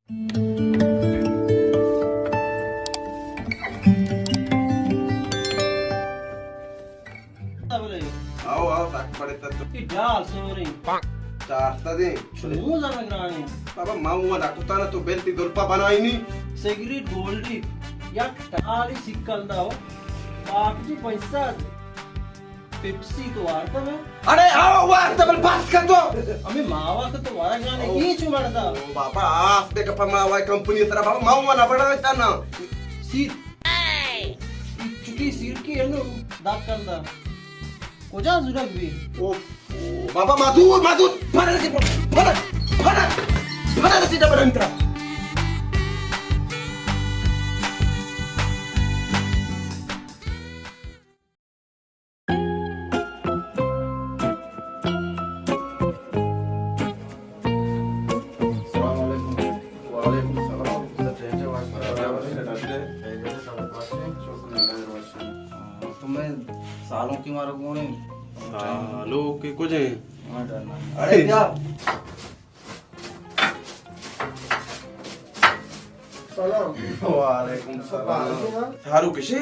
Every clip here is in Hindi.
आओ आओ साक पड़े तत्व की डाल सोरी चारता दे चुमू जाना ग्रानी बाबा माऊवा डाकुताना तो बेल्टी दुल्पा बनाईनी सिगरेट गोल्डी या टाली सिक्कल दाओ बाप जी पैसा पेप्सी तो वारता में अरे आओ वार डबल पास कर दो अमी मावा का तो वारा गाने की चुमड़दा बाबा आप दे कपा मावा कंपनी तरह बाबा माऊवा ना बड़ा ना सीट चुकी सीट की है नो दाग करदा कोजा जुरक भी ओ बाबा माधुर माधुर फड़ा सी डबल अंतरा सालों की मारो कौन हेलो के कुछ है अरे क्या सलाम वालेकुम सलाम थारू किसे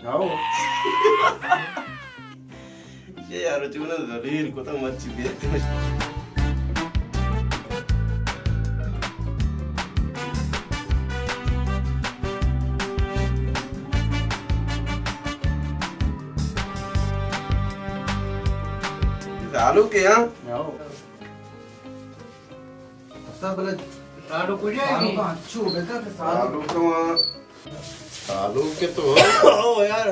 आओ ये यार चुना जलील को तो मच्छी देते आलू के यहाँ आओ सब बोले राडो को सालों जाएगी का अच्छू बेटा के सालों आलू तो वहाँ आलू के तो ओ यार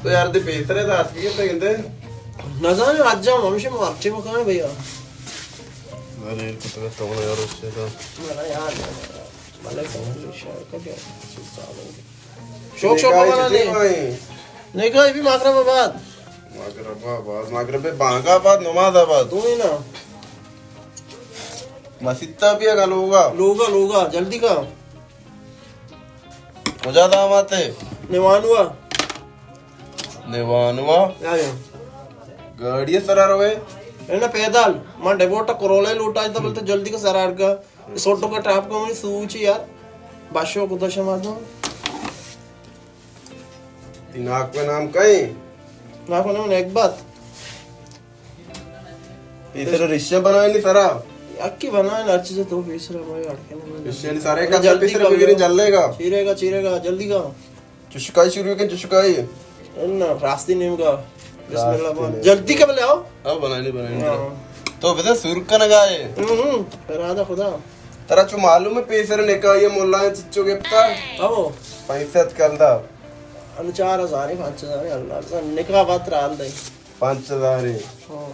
तो यार दे पेसरे दास की तो कहते ना जाने आज जाओ मम्मी से मार्चे में कहाँ है भैया अरे कुछ तो ना यार उससे तो मेरा यार वाले कौन शायद का क्या शौक शौक बना ले नहीं कहा ये भी माकरा बाद मागरब बांगाबाद नमाज़ाबाद तू ही ना मसीता भी है लोगा लोगा लोगा जल्दी का मुझा दामाते निवानुआ निवानवा या गाड़ी सरार हुए है ना पैदल मां डेवोटा कोरोला लूटा था बोलते जल्दी का सरार का सोटो का ट्रैप को मुझे सूची यार बाशो को दशा मार दो दिनाक में नाम कहीं ना को ना एक बात तीसरे रिश्ते बनाए नहीं सारा अक्की बनाए ना अच्छे से तो तीसरा भाई अड़के ना रिश्ते नहीं सारे का जल्दी तीसरे कर बिगड़ी जल लेगा चीरेगा चीरेगा जल्दी का चुशकाई शुरू के चुशकाई ना रास्ते नेम का बिस्मिल्लाह रास्ते नेम। जल्दी का बोले आओ अब बनाने तो वैसे सुर का नगाए राधा खुदा तेरा चु मालूम है पेसर ने कहा ये मोल्ला चिच्चो के पता आओ पैसा कल दा 4000 5000 अल्लाह निकाह बात राल दे 5000 हां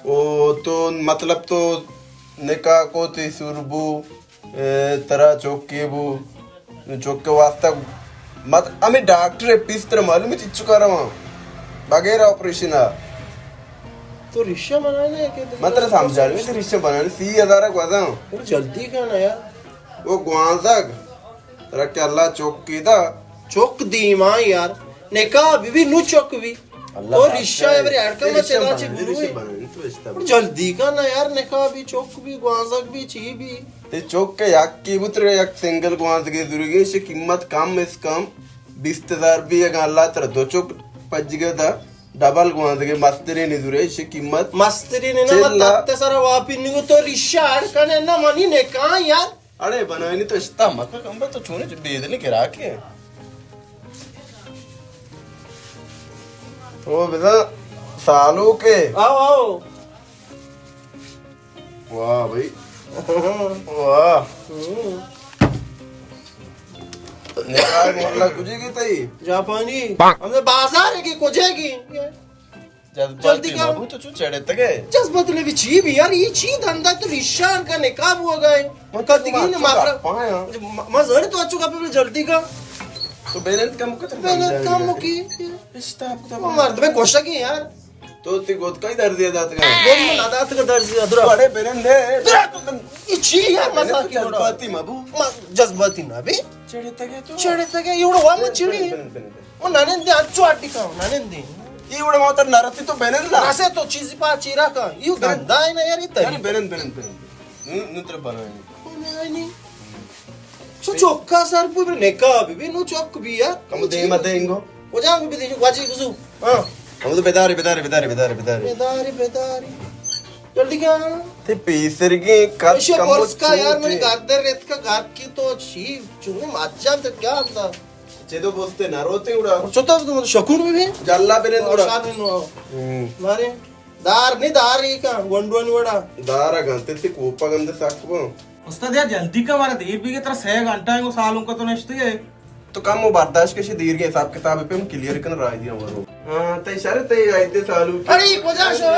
ओ तो मतलब तो निकाह को ती सुरबू तेरा चौके बू चौके वास्ता मत हमें डॉक्टर पिस्तर मालूम है चिच्चो कर रहा बगैर ऑपरेशन आ तो रिश्ता बनाने के मतलब समझा नहीं तो रिश्ते बनाने 30000 को वादा और जल्दी का ना यार वो गुआंसक तेरा क्या अल्लाह चौकी दा चौक दी मां यार निकाह बीबी नु चौक भी तो रिश्ता एवरी ऐड का मत चला ची गुरु और जल्दी का ना यार निकाह भी चौक भी गुआंसक भी ची भी ते चौक के याक की बुत्र याक सिंगल गुआंस के दुर्गे से कीमत कम इस कम 20000 भी है अल्लाह तेरा दो चौक पज गया था डबल गुआंस के मस्तरी नहीं दुरे से कीमत मस्तरी ने ना मत तत्ते सारा वापी निगो तो रिश्ता ऐड करने ना मनी निकाह यार अरे बनाए नहीं तो इस्ता मत कम तो छोने बेदने के राखे तो बेटा सालों के आओ आओ वाह भाई वाह निकाल मोहल्ला गुजेगी तई जापानी हमने बाजार है कि कोजेगी जल्दी का वो तो चढ़े तके जज्बत ने भी छी भी यार ये छी धंधा तो निशान का निकाब हुआ गए कदगी ने माकरा मजर तो अच्छो का पे जल्दी का तो बैलेंस कम कर मैंने काम की रिश्ता आपको मर्द में कोशा की यार तो ती गोद का ही दर्द दिया जाता है बोल में नादात का दर्ज अदरा बड़े बैलेंस दे ये छी यार मसा की जज्बाती मबू जज्बाती ना बे चढ़े तके तो चढ़े तके एवढं वा मत चिडी ओ नानेंदी अच्छो आटी का नानेंदी ये उड़ा मोटर नरती तो बेनन ला ऐसे तो चीज पा चीरा का यू गंदा है ना यार ये अरे तरी बेनन नुत्र बनाए नहीं सो चोक्का सर पूरे नेका बीबी नु चोक भी यार कम दे मत इंगो वो जा बीबी दे वाजी गुजू हां हम तो बेदारी बेदारी जल्दी क्या ते पीसरगी कब ऐसे कम कोर्स का यार मैंने गादर रेत का गाद की तो छी चुने माजाम तो क्या होता चेदो बोलते ना रोते उड़ा चोता तो शकून भी जल्ला बेनन उड़ा शाद में मारे दार नहीं दार ये का गोंडवानी वड़ा दारा गंते ते कोपा गंदे साकबो उस्ताद यार जल्दी का हमारा देर भी की तरह 6 घंटा है सालों का तो नष्ट है तो कम वो बर्दाश्त के दीर के हिसाब किताब पे हम क्लियर कर राय दिया हमारो हां ते इशारे ते आइते सालू अरे कोजा शो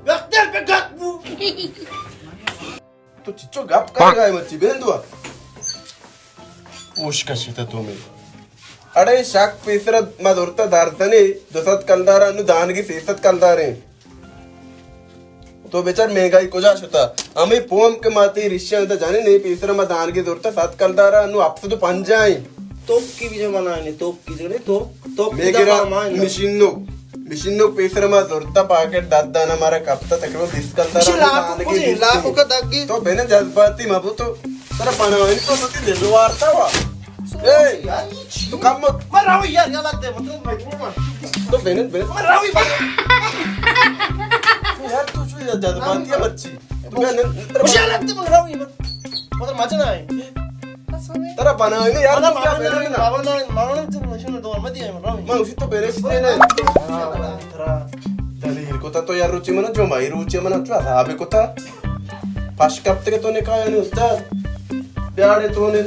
वक्तर पे गप तो चिच्चो गप कर गए मच्छी बेन दुआ उश का शिता तुम्हें अरे शाक पेसर मदुरता दारतने दसत कलदार अनुदान की सेसत कलदारे तो बेचार महंगाई को जा शता हमें पोम के माते रिश्ते तो जाने नहीं पेसर मदान की जरूरत सात कलदार अनु आपसे तो पंज जाए तोप की भी जमाना है तोप की जगह तो मेरा मिशिनो पेसर मा जरूरत पाकेट दादा ना मारा कप्ता तकरो 20 कलदार लाखों का दागी तो बेने जज्बाती मबू तो तेरा पनावनी तो सती दिल वारता वा ए तू काम मत मर रहा हूं यार क्या लगता है मतलब मैं तो बेने मर रहा हूं यार तू जो जज्बाती है बच्ची तू बेने मुझे लगता है मर रहा हूं मतलब मजा ना है तेरा पनावनी यार मतलब तू क्या बेने ना मावना तो मशीन तो मत दिया मर रहा हूं मैं उसी तो बेने से ने दलील को तो यार रुचि मना जो माई रुचि मना जो आबे को था फर्स्ट कप तक तो ने कहा नहीं उस्ताद प्यारे तो ने